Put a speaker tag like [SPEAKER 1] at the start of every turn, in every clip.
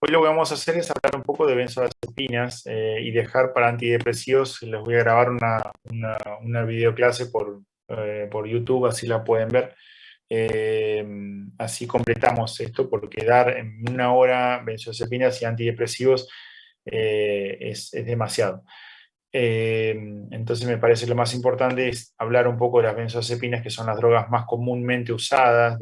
[SPEAKER 1] Hoy lo que vamos a hacer es hablar un poco de benzodiazepinas y dejar para antidepresivos. Les voy a grabar una videoclase por YouTube, así la pueden ver. Así completamos esto, porque dar en una hora benzodiazepinas y antidepresivos es demasiado. Entonces me parece lo más importante es hablar un poco de las benzodiazepinas, que son las drogas más comúnmente usadas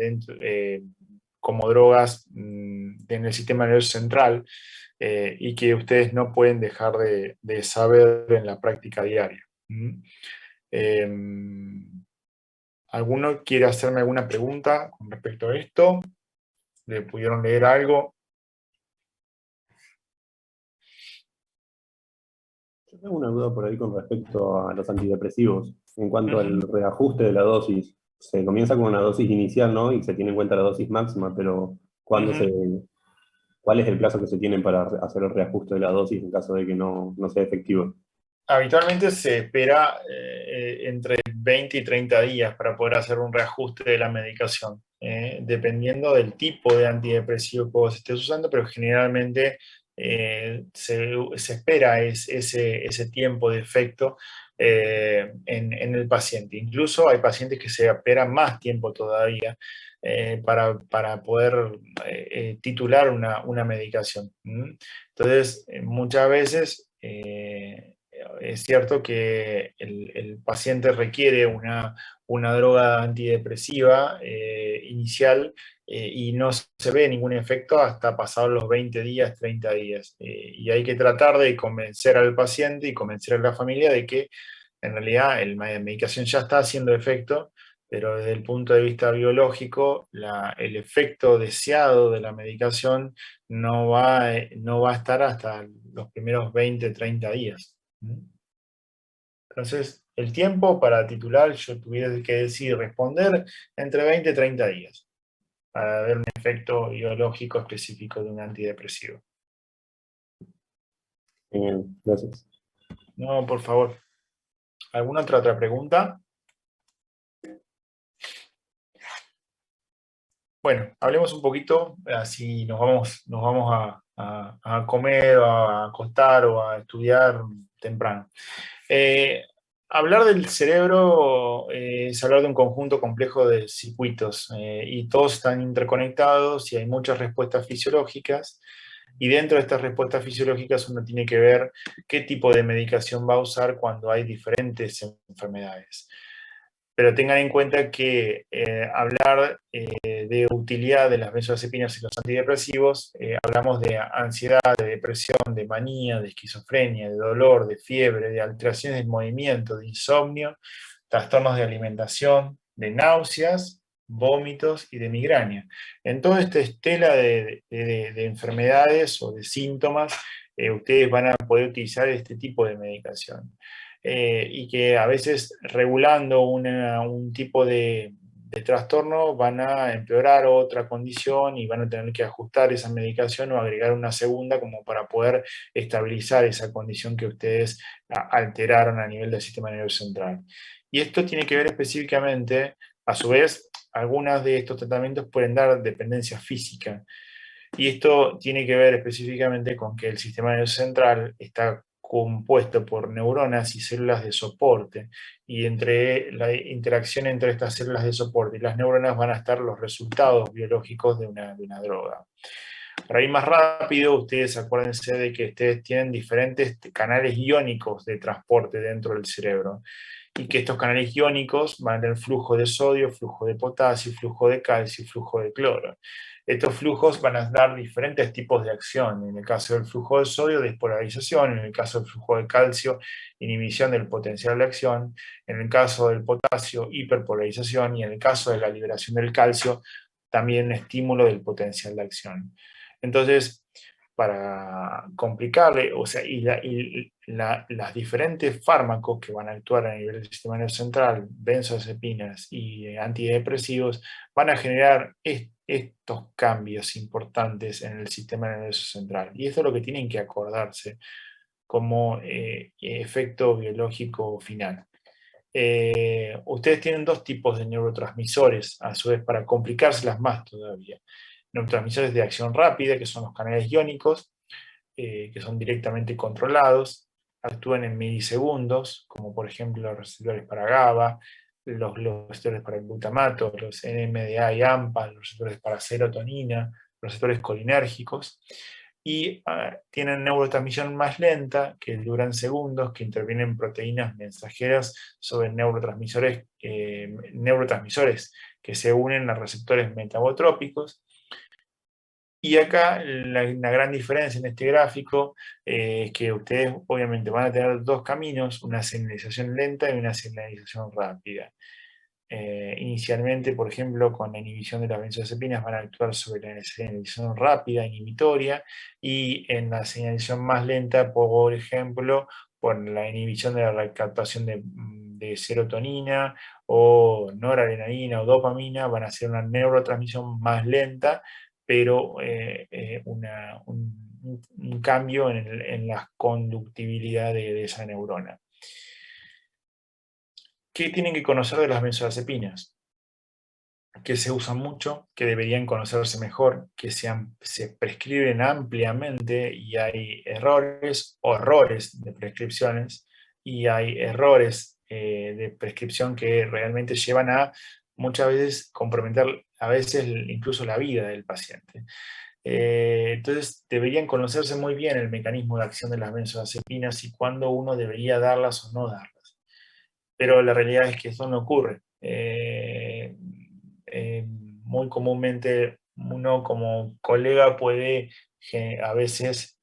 [SPEAKER 1] como drogas en el sistema nervioso central, y que ustedes no pueden dejar de saber en la práctica diaria. ¿Mm? Eh, ¿Alguno quiere hacerme alguna pregunta con respecto a esto? ¿Le pudieron leer algo?
[SPEAKER 2] Yo tengo una duda por ahí con respecto a los antidepresivos. En cuanto al
[SPEAKER 1] Ujú,
[SPEAKER 2] reajuste de la dosis, se comienza con una dosis inicial, ¿no? Y se tiene en cuenta la dosis máxima, pero
[SPEAKER 1] ujú.
[SPEAKER 2] ¿cuál es el plazo que se tiene para hacer el reajuste de la dosis en caso de que no sea efectivo?
[SPEAKER 1] Habitualmente se espera entre 20 y 30 días para poder hacer un reajuste de la medicación, dependiendo del tipo de antidepresivo que vos estés usando, pero generalmente se espera ese tiempo de efecto en el paciente. Incluso hay pacientes que se esperan más tiempo todavía para poder titular una medicación. Entonces, muchas veces es cierto que el paciente requiere una droga antidepresiva inicial, y no se ve ningún efecto hasta pasados los 20 días, 30 días. Y hay que tratar de convencer al paciente y convencer a la familia de que en realidad la medicación ya está haciendo efecto, pero desde el punto de vista biológico, el efecto deseado de la medicación no va a estar hasta los primeros 20, 30 días. Entonces, el tiempo para titular, yo tuviera que decir, responder entre 20 y 30 días para ver un efecto biológico específico de un antidepresivo.
[SPEAKER 2] Gracias.
[SPEAKER 1] No, por favor. ¿Alguna otra pregunta? Bueno, hablemos un poquito, así nos vamos a comer, o a acostar o a estudiar temprano. Eh, Hablar del cerebro es hablar de un conjunto complejo de circuitos, y todos están interconectados y hay muchas respuestas fisiológicas. Y dentro de estas respuestas fisiológicas uno tiene que ver qué tipo de medicación va a usar cuando hay diferentes enfermedades. Pero tengan en cuenta que hablar de utilidad de las benzodiazepinas y los antidepresivos, hablamos de ansiedad, de depresión, de manía, de esquizofrenia, de dolor, de fiebre, de alteraciones del movimiento, de insomnio, trastornos de alimentación, de náuseas, vómitos y de migraña. En toda esta estela de enfermedades o de síntomas, ustedes van a poder utilizar este tipo de medicación. Y que a veces regulando un tipo de trastorno van a empeorar otra condición y van a tener que ajustar esa medicación o agregar una segunda como para poder estabilizar esa condición que ustedes alteraron a nivel del sistema nervioso central. Y esto tiene que ver específicamente, a su vez, algunos de estos tratamientos pueden dar dependencia física. Y esto tiene que ver específicamente con que el sistema nervioso central está compuesto por neuronas y células de soporte, y entre la interacción entre estas células de soporte y las neuronas van a estar los resultados biológicos de una droga. Para ir más rápido, ustedes acuérdense de que ustedes tienen diferentes canales iónicos de transporte dentro del cerebro, y que estos canales iónicos van a tener flujo de sodio, flujo de potasio, flujo de calcio y flujo de cloro. Estos flujos van a dar diferentes tipos de acción. En el caso del flujo de sodio, despolarización; en el caso del flujo de calcio, inhibición del potencial de acción; en el caso del potasio, hiperpolarización; y en el caso de la liberación del calcio, también estímulo del potencial de acción. Entonces, para complicarle, o sea, las diferentes fármacos que van a actuar a nivel del sistema nervioso central, benzodiazepinas y antidepresivos, van a generar estos cambios importantes en el sistema nervioso central. Y esto es lo que tienen que acordarse como efecto biológico final. Ustedes tienen dos tipos de neurotransmisores, a su vez, para complicárselas más todavía. neurotransmisores de acción rápida, que son los canales iónicos, que son directamente controlados, actúan en milisegundos, como por ejemplo los receptores para GABA, los receptores para el glutamato, los NMDA y AMPA, los receptores para serotonina, los receptores colinérgicos, y tienen neurotransmisión más lenta, que duran segundos, que intervienen proteínas mensajeras sobre neurotransmisores que se unen a receptores metabotrópicos. Y acá la gran diferencia en este gráfico es que ustedes obviamente van a tener dos caminos, una señalización lenta y una señalización rápida. Inicialmente, por ejemplo, con la inhibición de las benzodiazepinas van a actuar sobre la señalización rápida, inhibitoria, y en la señalización más lenta, por ejemplo, por la inhibición de la recaptación de serotonina o noradrenalina o dopamina, van a ser una neurotransmisión más lenta, pero un cambio en la conductibilidad de esa neurona. ¿Qué tienen que conocer de las benzodiazepinas? Que se usan mucho, que deberían conocerse mejor, que se prescriben ampliamente y hay horrores de prescripciones, y hay errores de prescripción que realmente llevan a muchas veces comprometer a veces incluso la vida del paciente. Entonces deberían conocerse muy bien el mecanismo de acción de las benzodiazepinas y cuándo uno debería darlas o no darlas. Pero la realidad es que eso no ocurre. Muy comúnmente uno como colega puede a veces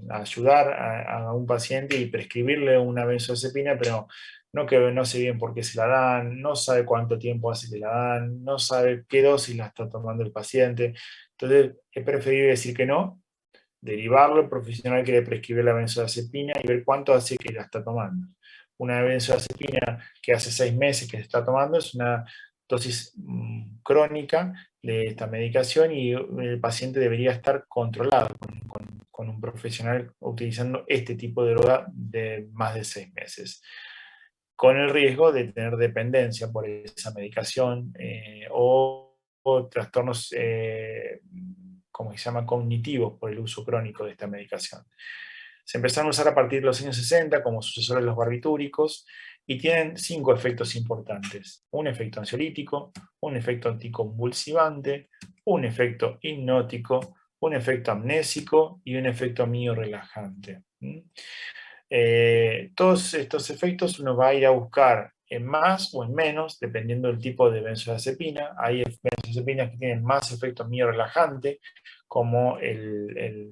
[SPEAKER 1] ayudar a un paciente y prescribirle una benzodiazepina, pero no sé bien por qué se la dan, no sabe cuánto tiempo hace que la dan, no sabe qué dosis la está tomando el paciente. Entonces es preferible decir que no, derivarlo al profesional que le prescribe la benzodiazepina y ver cuánto hace que la está tomando. Una benzodiazepina que hace 6 meses que se está tomando es una dosis crónica de esta medicación, y el paciente debería estar controlado con un profesional utilizando este tipo de droga de más de 6 meses, con el riesgo de tener dependencia por esa medicación o trastornos, como se llama, cognitivos por el uso crónico de esta medicación. Se empezaron a usar a partir de los años 60 como sucesores de los barbitúricos y tienen 5 efectos importantes: un efecto ansiolítico, un efecto anticonvulsivante, un efecto hipnótico, un efecto amnésico y un efecto miorelajante. Todos estos efectos uno va a ir a buscar en más o en menos, dependiendo del tipo de benzodiazepina. Hay benzodiazepinas que tienen más efecto miorelajante, como el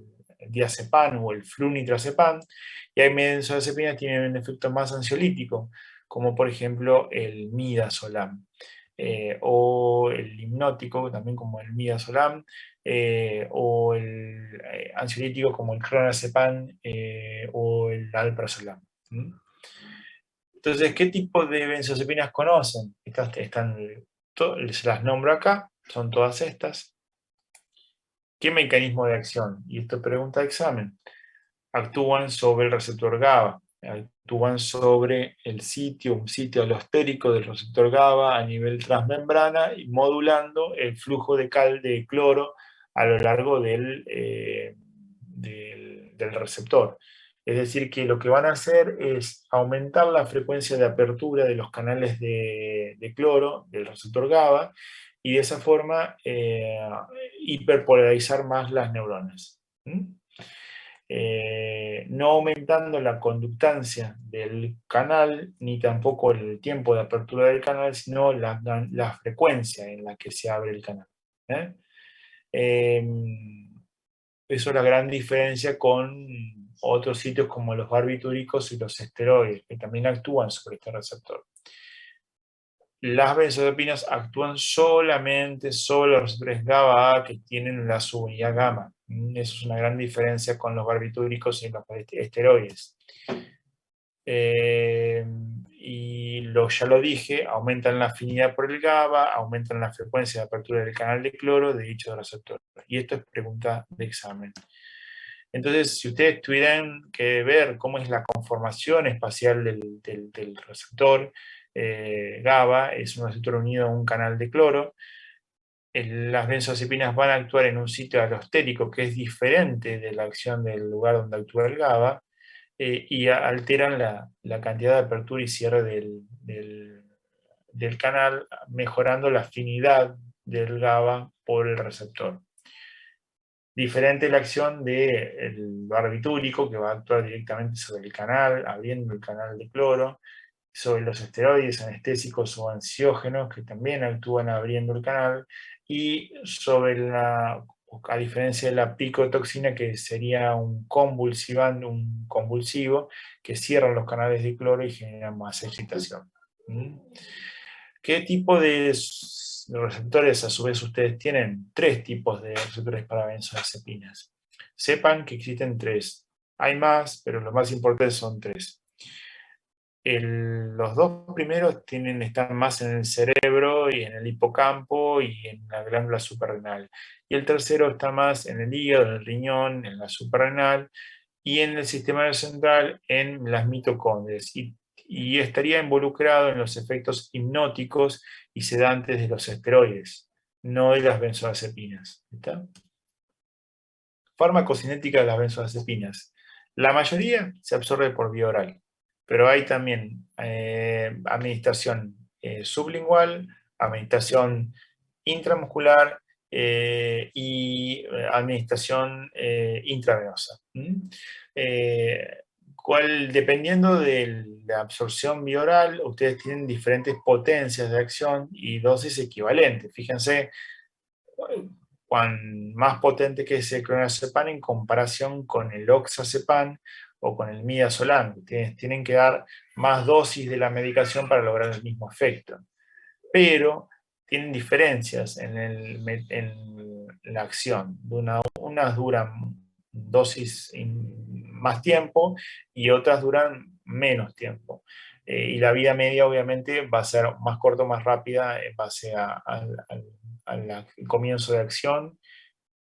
[SPEAKER 1] diazepam o el flunitrazepam, y hay benzodiazepinas que tienen un efecto más ansiolítico, como por ejemplo el midazolam, o el hipnótico, también como el midazolam, o el ansiolítico como el clonazepam o el alprazolam. Entonces, ¿qué tipo de benzodiazepinas conocen? Se las nombro acá, son todas estas. ¿Qué mecanismo de acción? Y esto pregunta de examen. Actúan sobre el receptor GABA, actúan sobre un sitio alostérico del receptor GABA a nivel transmembrana, y modulando el flujo de cloro a lo largo del receptor. Es decir, que lo que van a hacer es aumentar la frecuencia de apertura de los canales de cloro del receptor GABA, y de esa forma hiperpolarizar más las neuronas. No aumentando la conductancia del canal, ni tampoco el tiempo de apertura del canal, sino la frecuencia en la que se abre el canal. Eso es la gran diferencia con otros sitios como los barbitúricos y los esteroides, que también actúan sobre este receptor. Las benzodiazepinas actúan solamente sobre los receptores GABA que tienen la subunidad gamma. Eso es una gran diferencia con los barbitúricos y los esteroides. Ya lo dije, aumentan la afinidad por el GABA, aumentan la frecuencia de apertura del canal de cloro de dicho receptor. Y esto es pregunta de examen. Entonces, si ustedes tuvieran que ver cómo es la conformación espacial del receptor GABA, es un receptor unido a un canal de cloro. las benzodiazepinas van a actuar en un sitio alostérico que es diferente de la acción del lugar donde actúa el GABA, y alteran la cantidad de apertura y cierre del canal, mejorando la afinidad del GABA por el receptor. Diferente la acción del barbitúrico, que va a actuar directamente sobre el canal, abriendo el canal de cloro, sobre los esteroides anestésicos o ansiógenos, que también actúan abriendo el canal, y sobre a diferencia de la picotoxina, que sería un convulsivo, que cierra los canales de cloro y genera más excitación. ¿Qué tipo de receptores a su vez ustedes tienen? Tres tipos de receptores para benzodiazepinas. Sepan que existen tres. Hay más, pero los más importantes son tres. Los dos primeros están más en el cerebro y en el hipocampo y en la glándula suprarrenal. Y el tercero está más en el hígado, en el riñón, en la suprarrenal y en el sistema nervioso central, en las mitocondrias. Y estaría involucrado en los efectos hipnóticos y sedantes de los esteroides, no de las benzodiazepinas. ¿Está? Farmacocinética de las benzodiazepinas. La mayoría se absorbe por vía oral, pero hay también administración sublingual, administración intramuscular y administración intravenosa. Dependiendo de la absorción bioral, ustedes tienen diferentes potencias de acción y dosis equivalentes. Fíjense cuán más potente que es el clonazepam en comparación con el oxazepam o con el midazolam. Tienen que dar más dosis de la medicación para lograr el mismo efecto. Pero tienen diferencias en la acción. Unas duran dosis más tiempo y otras duran menos tiempo. Y la vida media obviamente va a ser más corta o más rápida en base al comienzo de acción.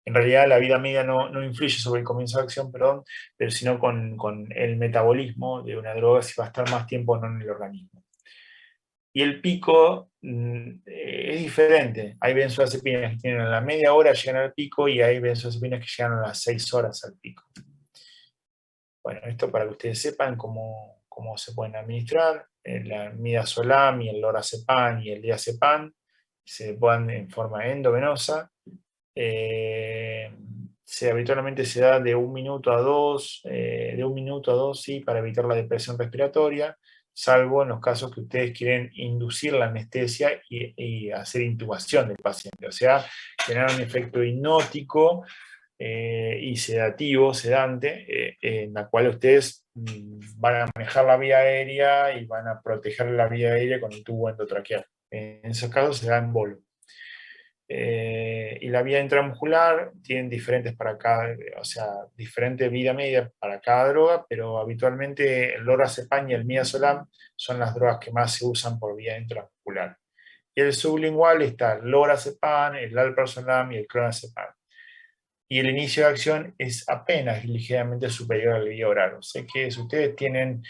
[SPEAKER 1] En realidad la vida media no influye sobre el comienzo de acción, perdón, pero sino con el metabolismo de una droga, si va a estar más tiempo o no en el organismo. Y el pico es diferente. Hay benzodiazepinas que tienen a la media hora, llegan al pico, y hay benzodiazepinas que llegan a las 6 horas al pico. Bueno, esto para que ustedes sepan cómo se pueden administrar. La midazolam y el lorazepam y el diazepam se pueden en forma endovenosa. Habitualmente se da de 1 minuto a 2, sí, para evitar la depresión respiratoria, salvo en los casos que ustedes quieren inducir la anestesia y hacer intubación del paciente, o sea, generar un efecto hipnótico y sedativo, sedante, en la cual ustedes van a manejar la vía aérea y van a proteger la vía aérea con el tubo endotraqueal. En esos casos se da en bolo. Y la vía intramuscular tienen diferentes para cada, o sea, diferente vida media para cada droga, pero habitualmente el lorazepam y el midazolam son las drogas que más se usan por vía intramuscular. Y el sublingual está el lorazepam, el alprazolam y el clonazepam. Y el inicio de acción es apenas ligeramente superior a la vía oral. O sea que si ustedes tienen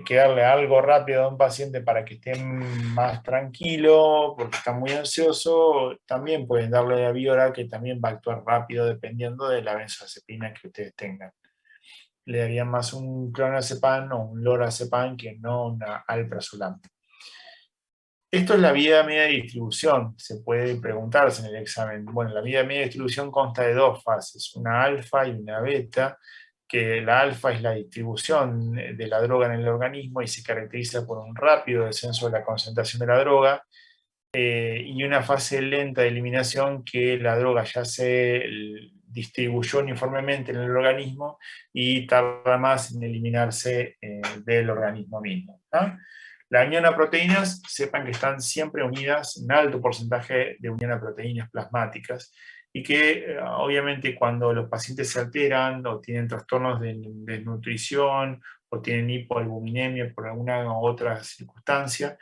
[SPEAKER 1] que darle algo rápido a un paciente para que esté más tranquilo, porque está muy ansioso, también pueden darle la vía oral, que también va a actuar rápido dependiendo de la benzodiazepina que ustedes tengan. Le darían más un clonazepam o un lorazepam que no una alprazolam. Esto es la vía media de distribución, se puede preguntarse en el examen. Bueno, la vía media de distribución consta de dos fases, una alfa y una beta, que la alfa es la distribución de la droga en el organismo y se caracteriza por un rápido descenso de la concentración de la droga, y una fase lenta de eliminación, que la droga ya se distribuyó uniformemente en el organismo y tarda más en eliminarse del organismo mismo, ¿no? La unión a proteínas, sepan que están siempre unidas, un alto porcentaje de unión a proteínas plasmáticas, y que obviamente cuando los pacientes se alteran o tienen trastornos de desnutrición o tienen hipoalbuminemia por alguna u otra circunstancia,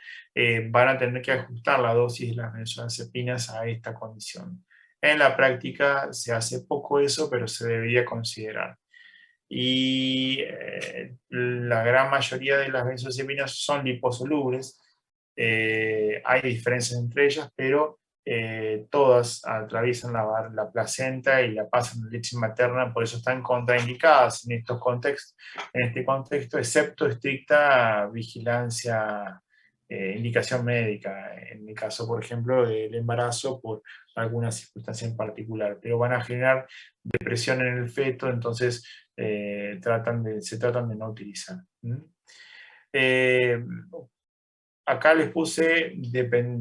[SPEAKER 1] van a tener que ajustar la dosis de las benzodiazepinas a esta condición. En la práctica se hace poco eso, pero se debería considerar. Y la gran mayoría de las benzodiazepinas son liposolubles. Hay diferencias entre ellas, pero todas atraviesan la placenta y la pasan a leche materna, por eso están contraindicadas en este contexto, excepto estricta vigilancia, indicación médica, en el caso, por ejemplo, del embarazo por alguna circunstancia en particular, pero van a generar depresión en el feto, entonces se tratan de no utilizar. Eh, Acá les puse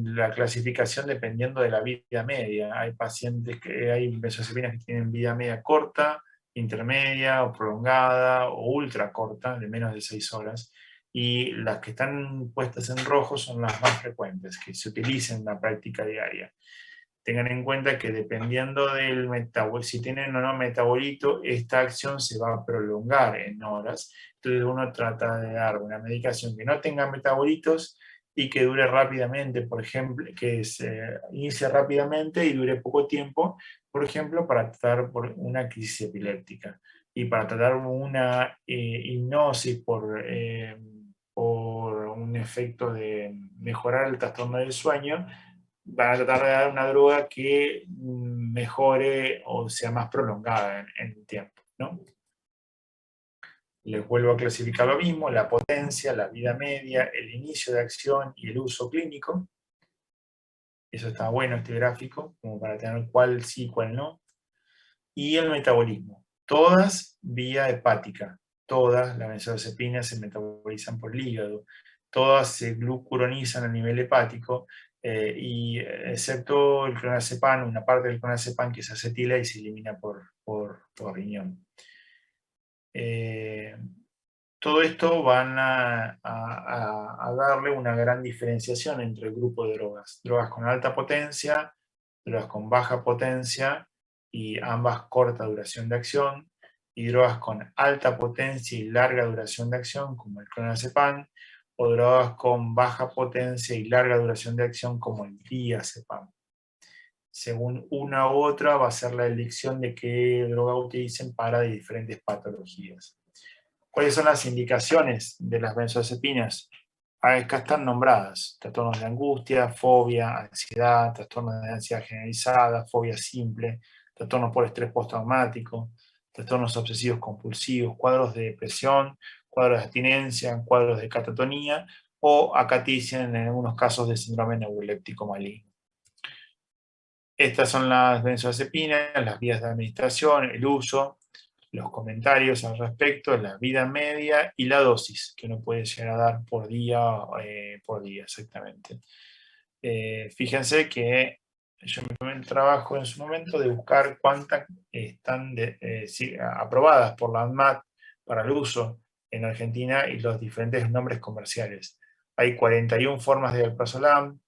[SPEAKER 1] la clasificación dependiendo de la vida media. Hay pacientes hay benzodiazepinas que tienen vida media corta, intermedia o prolongada o ultra corta, de menos de 6 horas. Y las que están puestas en rojo son las más frecuentes, que se utilizan en la práctica diaria. Tengan en cuenta que dependiendo del metabolito, si tienen o no metabolito, esta acción se va a prolongar en horas. Entonces uno trata de dar una medicación que no tenga metabolitos y que dure rápidamente, por ejemplo, que se inicie rápidamente y dure poco tiempo, por ejemplo, para tratar por una crisis epiléptica y para tratar una hipnosis por un efecto de mejorar el trastorno del sueño. Van a tratar de dar una droga que mejore o sea más prolongada en el tiempo, ¿no? Les vuelvo a clasificar lo mismo: la potencia, la vida media, el inicio de acción y el uso clínico. Eso está bueno, este gráfico, como para tener cuál sí, cuál no. Y el metabolismo. Todas vía hepática. Todas las benzodiazepinas se metabolizan por el hígado. Todas se glucuronizan a nivel hepático, y excepto el clonazepam, una parte del clonazepam que se acetila y se elimina por riñón. Todo esto van a darle una gran diferenciación entre el grupo de drogas. Drogas con alta potencia, drogas con baja potencia y ambas corta duración de acción, y drogas con alta potencia y larga duración de acción como el clonazepam, o drogas con baja potencia y larga duración de acción como el diazepam. Según una u otra va a ser la elección de qué droga utilicen para diferentes patologías. ¿Cuáles son las indicaciones de las benzodiazepinas? Acá están nombradas: trastornos de angustia, fobia, ansiedad, trastornos de ansiedad generalizada, fobia simple, trastornos por estrés postraumático, trastornos obsesivos compulsivos, cuadros de depresión, cuadros de abstinencia, cuadros de catatonía, o acá te dicen en algunos casos de síndrome neuroléptico maligno. Estas son las benzodiazepinas, las vías de administración, el uso, los comentarios al respecto, la vida media y la dosis que uno puede llegar a dar por día exactamente. Fíjense que yo me tomé el trabajo en su momento de buscar cuántas están aprobadas por la ANMAT para el uso en Argentina y los diferentes nombres comerciales. Hay 41 formas de alprazolam,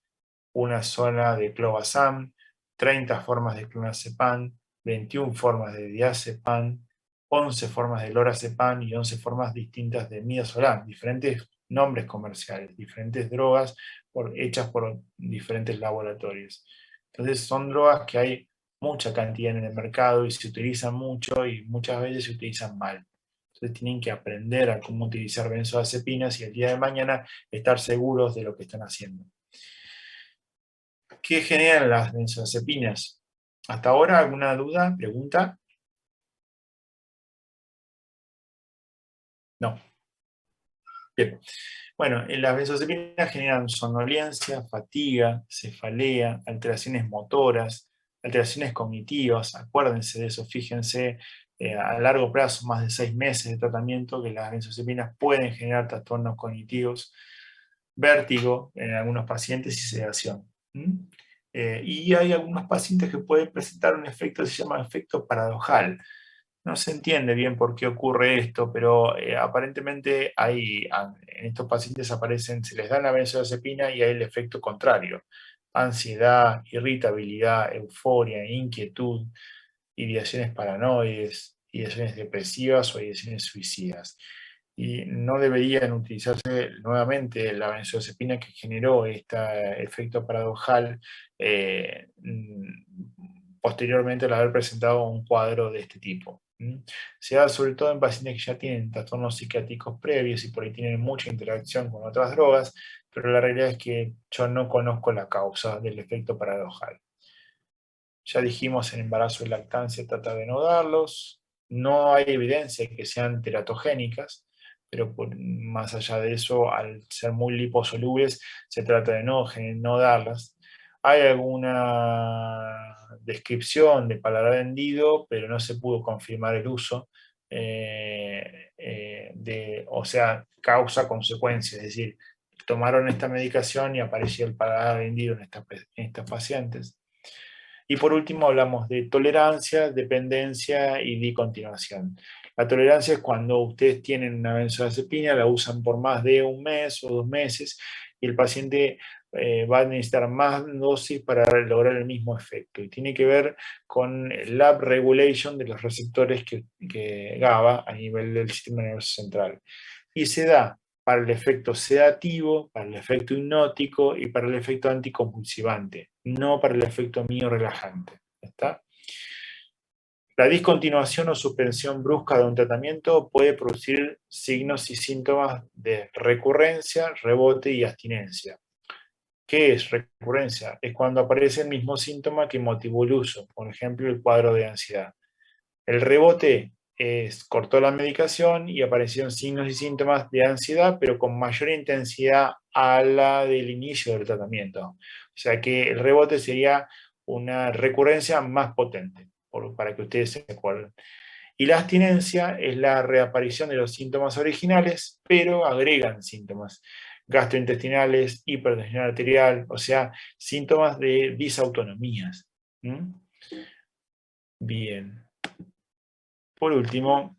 [SPEAKER 1] una sola de clobazam, 30 formas de clonazepam, 21 formas de diazepam, 11 formas de lorazepam y 11 formas distintas de midazolam, diferentes nombres comerciales, diferentes drogas hechas por diferentes laboratorios. Entonces son drogas que hay mucha cantidad en el mercado y se utilizan mucho y muchas veces se utilizan mal. Entonces tienen que aprender a cómo utilizar benzodiazepinas y el día de mañana estar seguros de lo que están haciendo. ¿Qué generan las benzodiazepinas? ¿Hasta ahora alguna duda, pregunta? No. Bien. Bueno, las benzodiazepinas generan somnolencia, fatiga, cefalea, alteraciones motoras, alteraciones cognitivas. Acuérdense de eso, fíjense, a largo plazo, más de 6 meses de tratamiento, que las benzodiazepinas pueden generar trastornos cognitivos, vértigo en algunos pacientes y sedación. Y hay algunos pacientes que pueden presentar un efecto que se llama efecto paradojal. No se entiende bien por qué ocurre esto, pero aparentemente en estos pacientes se les da la benzodiazepina y hay el efecto contrario: ansiedad, irritabilidad, euforia, inquietud, ideaciones paranoides, ideaciones depresivas o ideaciones suicidas. Y no deberían utilizarse nuevamente la benzodiazepina que generó este efecto paradojal posteriormente al haber presentado un cuadro de este tipo. Se da sobre todo en pacientes que ya tienen trastornos psiquiátricos previos y por ahí tienen mucha interacción con otras drogas, pero la realidad es que yo no conozco la causa del efecto paradojal. Ya dijimos, en embarazo y lactancia trata de no darlos. No hay evidencia de que sean teratogénicas, pero más allá de eso, al ser muy liposolubles, se trata de no darlas. Hay alguna descripción de paladar hendido, pero no se pudo confirmar el uso, o sea, causa-consecuencia, es decir, tomaron esta medicación y apareció el paladar hendido en estas pacientes. Y por último hablamos de tolerancia, dependencia y discontinuación. La tolerancia es cuando ustedes tienen una benzodiazepina, la usan por más de un mes o 2 meses y el paciente va a necesitar más dosis para lograr el mismo efecto. Y tiene que ver con el up regulation de los receptores que GABA a nivel del sistema nervioso central. Y se da para el efecto sedativo, para el efecto hipnótico y para el efecto anticonvulsivante, no para el efecto miorelajante. ¿Está? La discontinuación o suspensión brusca de un tratamiento puede producir signos y síntomas de recurrencia, rebote y abstinencia. ¿Qué es recurrencia? Es cuando aparece el mismo síntoma que motivó el uso, por ejemplo, el cuadro de ansiedad. El rebote es, cortó la medicación y aparecieron signos y síntomas de ansiedad, pero con mayor intensidad a la del inicio del tratamiento. O sea que el rebote sería una recurrencia más potente, para que ustedes se acuerden. Y la abstinencia es la reaparición de los síntomas originales, pero agregan síntomas gastrointestinales, hipertensión arterial, o sea, síntomas de disautonomías. Bien. Por último,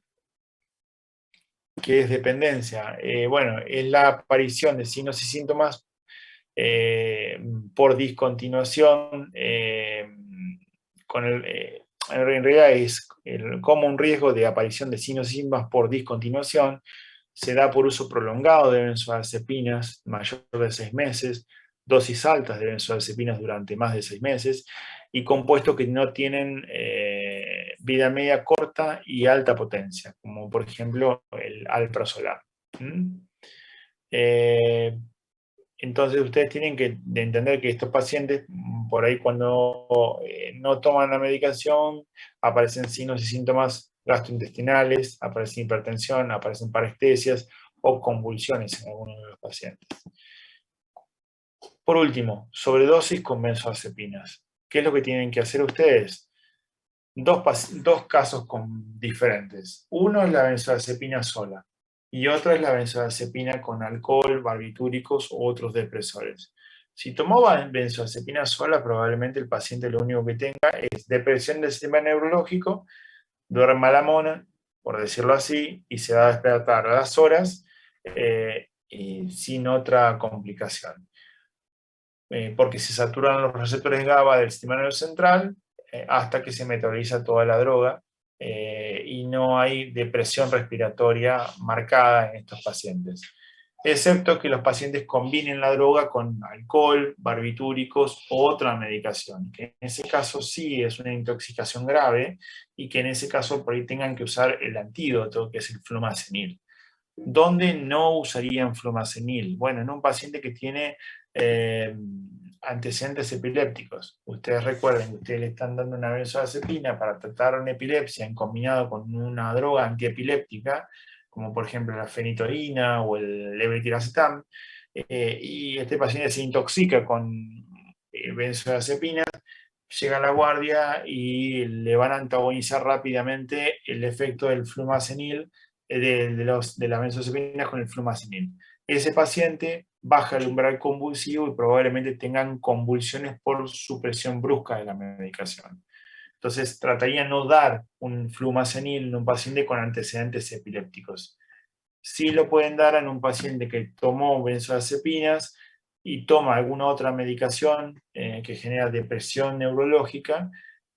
[SPEAKER 1] ¿qué es dependencia? Bueno, es la aparición de signos y síntomas por discontinuación, en realidad es como un riesgo de aparición de signos y síntomas por discontinuación, se da por uso prolongado de benzodiazepinas mayor de 6 meses, dosis altas de benzodiazepinas durante más de 6 meses, y compuestos que no tienen vida media corta y alta potencia, como por ejemplo el alprazolam. Entonces ustedes tienen que entender que estos pacientes, por ahí cuando no toman la medicación, aparecen signos y síntomas gastrointestinales, aparecen hipertensión, aparecen parestesias o convulsiones en algunos de los pacientes. Por último, sobredosis con benzodiazepinas. ¿Qué es lo que tienen que hacer ustedes? Dos casos diferentes. Uno es la benzodiazepina sola y otro es la benzodiazepina con alcohol, barbitúricos u otros depresores. Si tomaba benzodiazepina sola, probablemente el paciente lo único que tenga es depresión del sistema neurológico, duerme a la mona, por decirlo así, y se va a despertar a las horas y sin otra complicación. Porque se saturan los receptores GABA del sistema nervioso central hasta que se metaboliza toda la droga y no hay depresión respiratoria marcada en estos pacientes, excepto que los pacientes combinen la droga con alcohol, barbitúricos o otra medicación, que en ese caso sí es una intoxicación grave y que en ese caso por ahí tengan que usar el antídoto, que es el flumazenil. ¿Dónde no usarían flumazenil? Bueno, en un paciente que tiene antecedentes epilépticos. Ustedes recuerden que ustedes le están dando una benzodiazepina para tratar una epilepsia en combinado con una droga antiepiléptica, como por ejemplo la fenitoína o el levetiracetam, y este paciente se intoxica con benzodiazepinas, llega a la guardia y le van a antagonizar rápidamente el efecto del flumazenil, de las benzodiazepinas con el flumazenil. Ese paciente baja el umbral convulsivo y probablemente tengan convulsiones por supresión brusca de la medicación. Entonces, trataría no dar un flumazenil en un paciente con antecedentes epilépticos. Sí lo pueden dar en un paciente que tomó benzodiazepinas y toma alguna otra medicación que genera depresión neurológica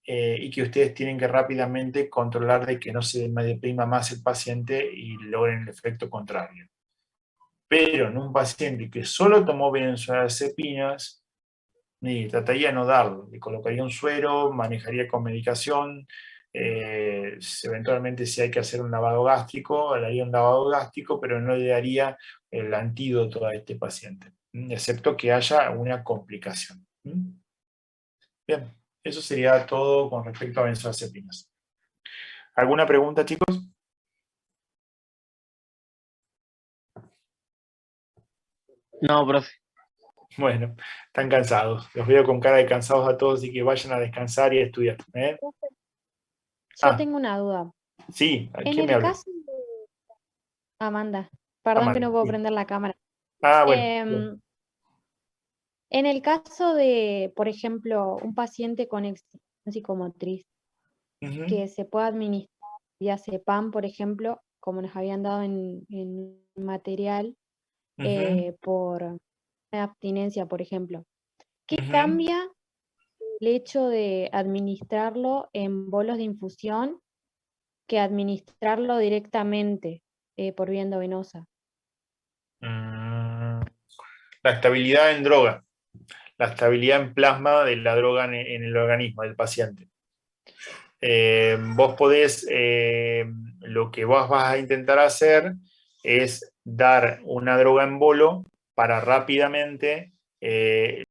[SPEAKER 1] y que ustedes tienen que rápidamente controlar de que no se deprima más el paciente y logren el efecto contrario. Pero en un paciente que solo tomó benzodiazepinas, trataría de no darlo, le colocaría un suero, manejaría con medicación, eventualmente si hay que hacer un lavado gástrico, le haría un lavado gástrico, pero no le daría el antídoto a este paciente, excepto que haya una complicación. Bien, eso sería todo con respecto a benzodiazepinas. ¿Alguna pregunta, chicos?
[SPEAKER 3] No, profe.
[SPEAKER 1] Bueno, están cansados. Los veo con cara de cansados a todos, así que vayan a descansar y a estudiar.
[SPEAKER 4] Yo tengo una duda.
[SPEAKER 1] Sí, ¿a
[SPEAKER 4] En
[SPEAKER 1] quién me
[SPEAKER 4] el
[SPEAKER 1] habla?
[SPEAKER 4] caso de Amanda, perdón que
[SPEAKER 1] Amanda,
[SPEAKER 4] no puedo
[SPEAKER 1] sí.
[SPEAKER 4] prender la cámara.
[SPEAKER 1] Bueno.
[SPEAKER 4] Em, en el caso de, por ejemplo, un paciente con excitación psicomotriz
[SPEAKER 1] Ujú,
[SPEAKER 4] que se pueda administrar vía CEPAM, por ejemplo, como nos habían dado en material,
[SPEAKER 1] ujú,
[SPEAKER 4] por abstinencia, por ejemplo. ¿Qué
[SPEAKER 1] ujú.
[SPEAKER 4] cambia el hecho de administrarlo en bolos de infusión que administrarlo directamente por vía endovenosa?
[SPEAKER 1] La estabilidad en droga, la estabilidad en plasma de la droga en el organismo del paciente. Vos podés, lo que vos vas a intentar hacer es dar una droga en bolo para rápidamente